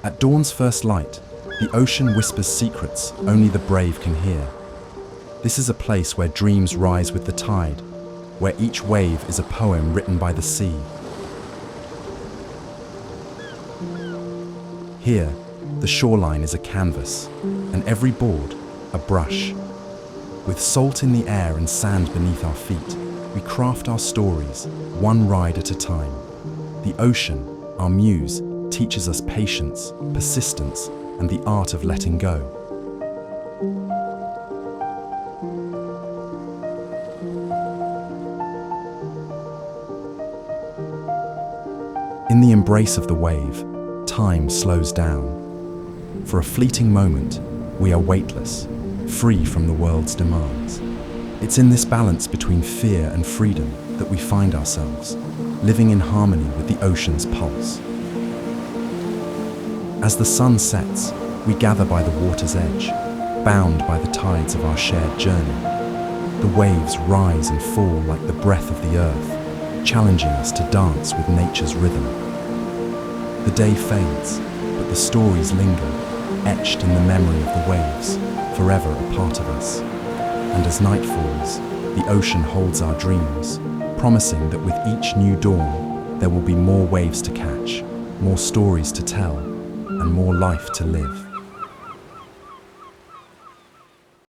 At dawn's first light, the ocean whispers secrets only the brave can hear. This is a place where dreams rise with the tide, where each wave is a poem written by the sea. Here, the shoreline is a canvas, and every board, a brush. With salt in the air and sand beneath our feet, we craft our stories, one ride at a time. The ocean, our muse, teaches us patience, persistence, and the art of letting go. In the embrace of the wave, time slows down. For a fleeting moment, we are weightless, free from the world's demands. It's in this balance between fear and freedom that we find ourselves, living in harmony with the ocean's pulse. As the sun sets, we gather by the water's edge, bound by the tides of our shared journey. The waves rise and fall like the breath of the earth, challenging us to dance with nature's rhythm. The day fades, but the stories linger, etched in the memory of the waves, forever a part of us. And as night falls, the ocean holds our dreams, promising that with each new dawn, there will be more waves to catch, more stories to tell, and more life to live.